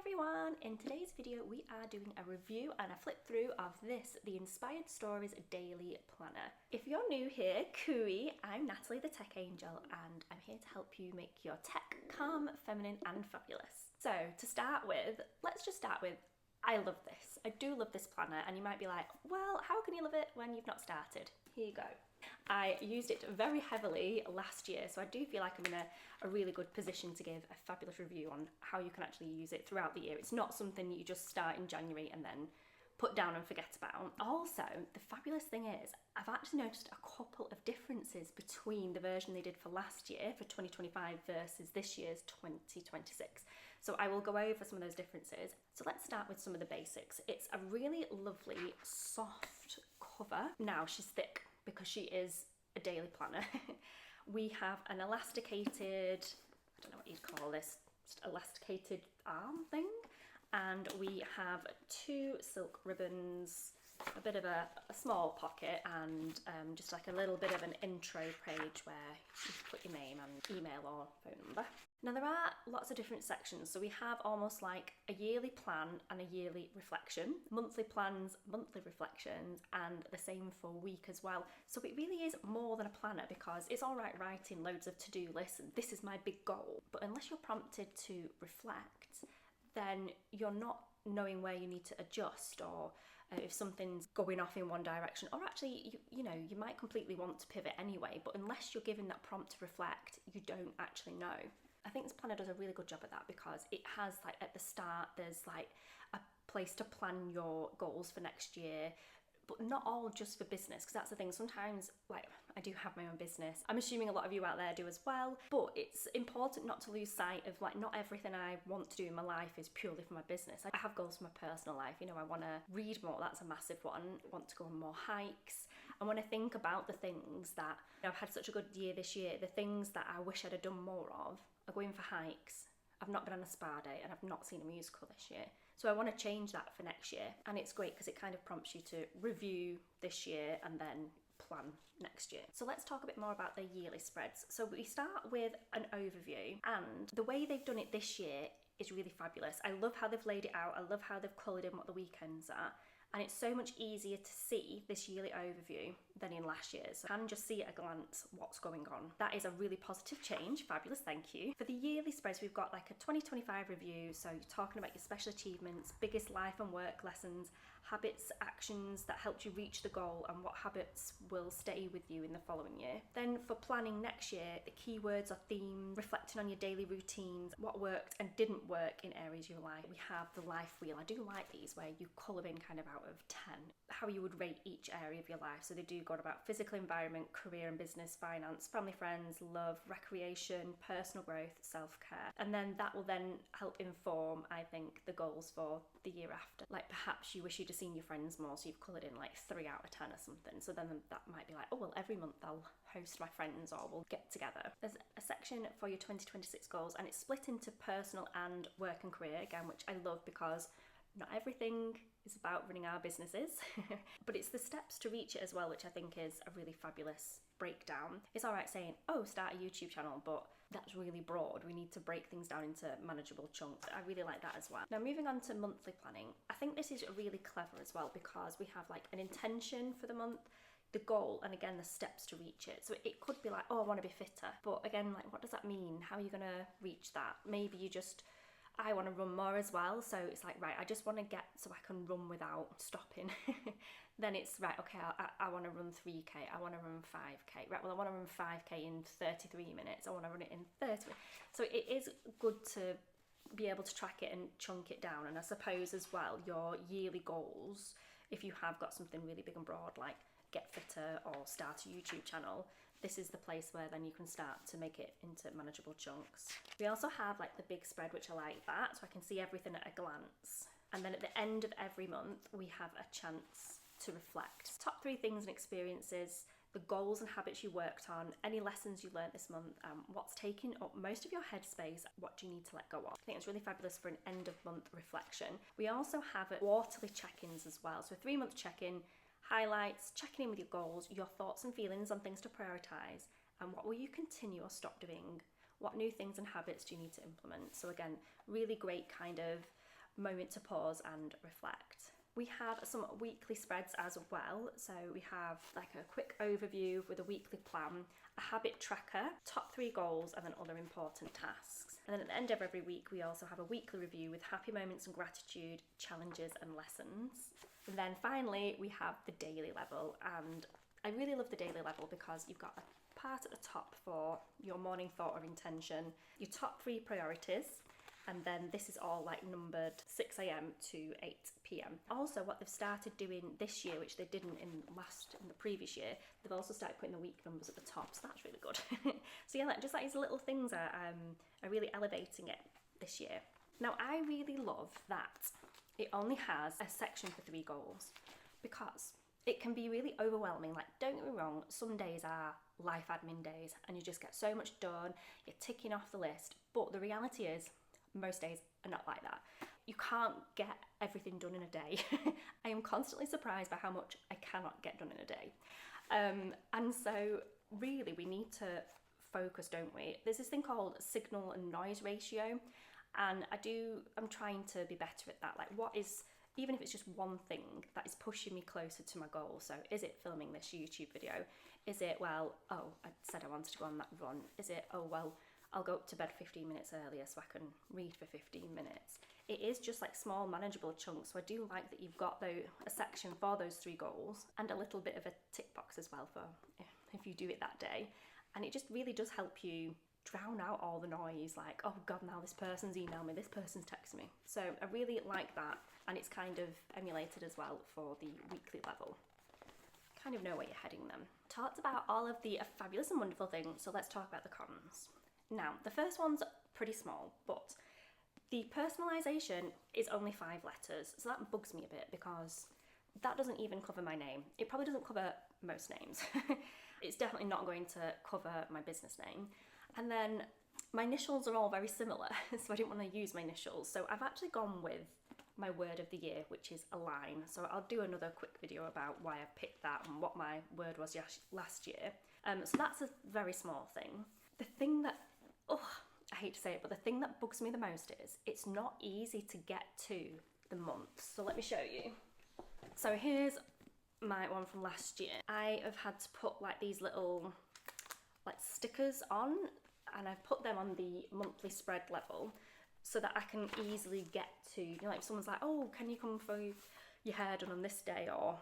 everyone! In today's video we are doing a review and a flip through of this, the Inspired Stories Daily Planner. If you're new here, cooey, I'm Natalie the Tech Angel and I'm here to help you make your tech calm, feminine and fabulous. So to start with, let's just start with I love this. I do love this planner and you might be like, well, how can you love it when you've not started? Here you go. I used it very heavily last year, so I do feel like I'm in a really good position to give a fabulous review on how you can actually use it throughout the year. It's not something you just start in January and then put down and forget about. Also, the fabulous thing is, I've actually noticed a couple of differences between the version they did for last year, for 2025, versus this year's 2026. So I will go over some of those differences. So let's start with some of the basics. It's a really lovely, soft cover. Now, she's thick because she is a daily planner. We have an elasticated, I don't know what you'd call this, just elasticated arm thing. And we have 2 silk ribbons, a bit of a small pocket, and just like a little bit of an intro page where you put your name and email or phone number. Now there are lots of different sections, so we have almost like a yearly plan and a yearly reflection, monthly plans, monthly reflections, and the same for week as well. So it really is more than a planner, because it's all right writing loads of to-do lists and this is my big goal, but unless you're prompted to reflect, then you're not knowing where you need to adjust, or if something's going off in one direction, or actually you might completely want to pivot anyway, but unless you're given that prompt to reflect, you don't actually know. I think this planner does a really good job at that, because it has, like, at the start there's like a place to plan your goals for next year, but not all just for business, because that's the thing. Sometimes, like, I do have my own business. I'm assuming a lot of you out there do as well, but it's important not to lose sight of, like, not everything I want to do in my life is purely for my business. I have goals for my personal life. I want to read more, that's a massive one. I want to go on more hikes. I want to think about the things that, I've had such a good year this year, the things that I wish I'd have done more of are going for hikes. I've not been on a spa day and I've not seen a musical this year. So I want to change that for next year. And it's great because it kind of prompts you to review this year and then plan next year. So let's talk a bit more about the yearly spreads. So we start with an overview, and the way they've done it this year is really fabulous. I love how they've laid it out. I love how they've coloured in what the weekends are. And it's so much easier to see this yearly overview than in last year's. So you can just see at a glance what's going on. That is a really positive change. Fabulous, thank you. For the yearly spreads, we've got like a 2025 review. So you're talking about your special achievements, biggest life and work lessons, habits, actions that helped you reach the goal, and what habits will stay with you in the following year. Then for planning next year, the keywords or themes, reflecting on your daily routines, what worked and didn't work in areas you like. We have the life wheel. I do like these, where you colour in kind of out of 10 how you would rate each area of your life. So they do go about physical environment, career and business, finance, family, friends, love, recreation, personal growth, self-care. And then that will then help inform, I think, the goals for the year after. Like perhaps you wish you'd have seen your friends more, so you've coloured in like 3 out of 10 or something. So then that might be like, oh well, every month I'll host my friends or we'll get together. There's a section for your 2026 goals, and it's split into personal and work and career again, which I love, because not everything is about running our businesses, but it's the steps to reach it as well, which I think is a really fabulous breakdown. It's all right saying, oh, start a YouTube channel, but that's really broad. We need to break things down into manageable chunks. I really like that as well. Now, moving on to monthly planning, I think this is really clever as well, because we have like an intention for the month, the goal, and again the steps to reach it. So it could be like, oh, I want to be fitter, but again, like, what does that mean? How are you going to reach that? Maybe you just, I want to run more as well, so it's like, right, I just want to get so I can run without stopping. Then it's right, okay, I want to run 3k, I want to run 5k, right, well, I want to run 5k in 33 minutes, I want to run it in 30 minutes. So it is good to be able to track it and chunk it down. And I suppose as well, your yearly goals, if you have got something really big and broad like get fitter or start a YouTube channel, this is the place where then you can start to make it into manageable chunks. We also have like the big spread, which I like that, so I can see everything at a glance. And then at the end of every month, we have a chance to reflect. Top 3 things and experiences, the goals and habits you worked on, any lessons you learned this month, what's taking up most of your headspace, what do you need to let go of. I think it's really fabulous for an end of month reflection. We also have quarterly check-ins as well. So a 3-month check-in, highlights, checking in with your goals, your thoughts and feelings on things to prioritise, and what will you continue or stop doing? What new things and habits do you need to implement? So again, really great kind of moment to pause and reflect. We have some weekly spreads as well. So we have like a quick overview with a weekly plan, a habit tracker, top 3 goals, and then other important tasks. And then at the end of every week, we also have a weekly review with happy moments and gratitude, challenges and lessons. And then finally, we have the daily level. And I really love the daily level because you've got a part at the top for your morning thought or intention, your top 3 priorities, and then this is all like numbered 6 a.m. to 8 p.m. Also, what they've started doing this year, which they didn't in the previous year, they've also started putting the week numbers at the top, so that's really good. So yeah, just like these little things are really elevating it this year. Now, I really love that it only has a section for 3 goals, because it can be really overwhelming. Like, don't get me wrong, some days are life admin days and you just get so much done, you're ticking off the list, but the reality is most days are not like that. You can't get everything done in a day. I am constantly surprised by how much I cannot get done in a day. And so really we need to focus, don't we? There's this thing called signal and noise ratio, and I'm trying to be better at that. Like, what is, even if it's just one thing that is pushing me closer to my goal. So is it filming this YouTube video? Is it, well, oh, I said I wanted to go on that run. Is it, oh, well, I'll go up to bed 15 minutes earlier so I can read for 15 minutes. It is just like small manageable chunks. So I do like that you've got a section for those 3 goals and a little bit of a tick box as well for if you do it that day. And it just really does help you drown out all the noise, like, oh God, now this person's emailed me, this person's texted me. So I really like that, and it's kind of emulated as well for the weekly level. Kind of know where you're heading then. Talked about all of the fabulous and wonderful things, so let's talk about the cons. Now, the first one's pretty small, but the personalisation is only 5 letters, so that bugs me a bit because that doesn't even cover my name. It probably doesn't cover most names. It's definitely not going to cover my business name. And then my initials are all very similar, so I didn't want to use my initials. So I've actually gone with my word of the year, which is align. So I'll do another quick video about why I picked that and what my word was last year. So that's a very small thing. The thing that, I hate to say it, but the thing that bugs me the most is it's not easy to get to the months. So let me show you. So here's my one from last year. I have had to put like these little like stickers on, and I've put them on the monthly spread level so that I can easily get to, you know, like if someone's like, oh, can you come for your hair done on this day, or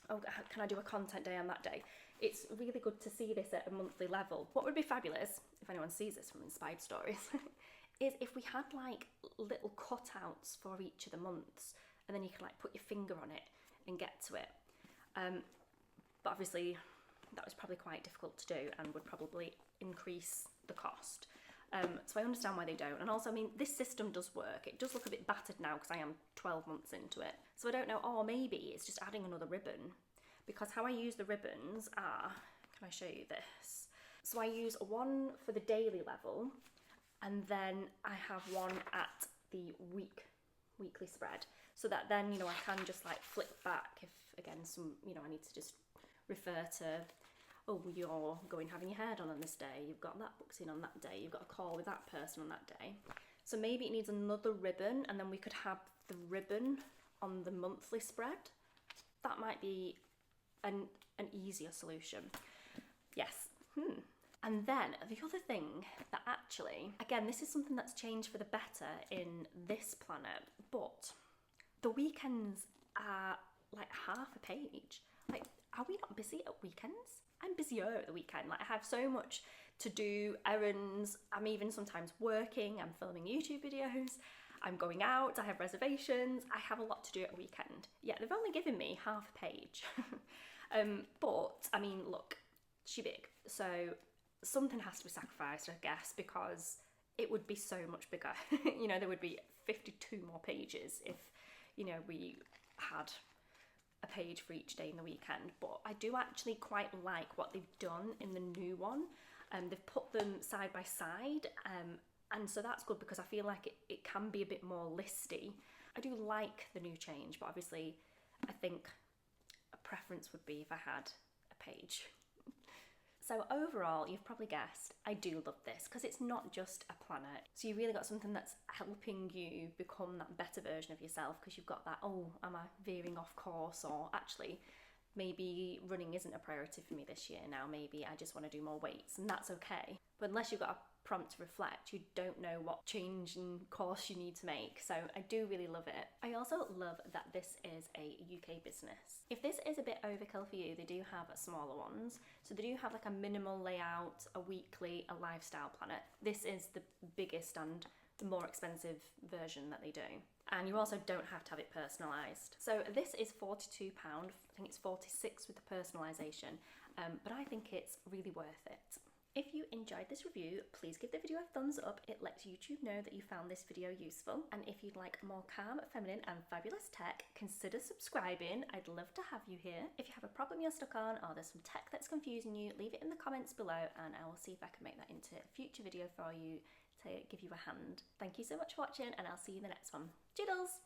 oh, can I do a content day on that day? It's really good to see this at a monthly level. What would be fabulous, if anyone sees this from Inspired Stories, is if we had like little cutouts for each of the months, and then you can like put your finger on it and get to it. But obviously that was probably quite difficult to do and would probably increase the cost. So I understand why they don't. And also, I mean, this system does work. It does look a bit battered now because I am 12 months into it. So I don't know, or maybe it's just adding another ribbon, because how I use the ribbons are, can I show you this? So I use one for the daily level, and then I have one at the weekly spread, so that then, you know, I can just like flip back if, again, I need to just refer to, oh, you're going having your hair done on this day, you've got that booked in on that day, you've got a call with that person on that day. So maybe it needs another ribbon, and then we could have the ribbon on the monthly spread. That might be an easier solution. Yes. And then the other thing that actually, again, this is something that's changed for the better in this planner, but the weekends are like half a page. Like, are we not busy at weekends? I'm busier at the weekend. Like, I have so much to do, errands, I'm even sometimes working, I'm filming YouTube videos, I'm going out, I have reservations, I have a lot to do at a weekend. Yeah, they've only given me half a page. But, I mean, look, she big, so something has to be sacrificed, I guess, because it would be so much bigger. You know, there would be 52 more pages if, you know, we had a page for each day in the weekend. But I do actually quite like what they've done in the new one. They've put them side by side, and so that's good because I feel like it can be a bit more listy. I do like the new change, but obviously I think a preference would be if I had a page. So overall, you've probably guessed, I do love this because it's not just a planner. So you really got something that's helping you become that better version of yourself, because you've got that, oh, am I veering off course, or actually maybe running isn't a priority for me this year now, maybe I just want to do more weights, and that's okay. But unless you've got a prompt to reflect, you don't know what change in course you need to make. So I do really love it. I also love that this is a UK business. If this is a bit overkill for you, they do have smaller ones. So they do have like a minimal layout, a weekly, a lifestyle planner. This is the biggest and the more expensive version that they do. And you also don't have to have it personalised. So this is £42, I think it's 46 with the personalisation, but I think it's really worth it. If you enjoyed this review, please give the video a thumbs up. It lets YouTube know that you found this video useful. And if you'd like more calm, feminine and fabulous tech, consider subscribing. I'd love to have you here. If you have a problem you're stuck on, or there's some tech that's confusing you, leave it in the comments below and I will see if I can make that into a future video for you to give you a hand. Thank you so much for watching, and I'll see you in the next one. Toodles!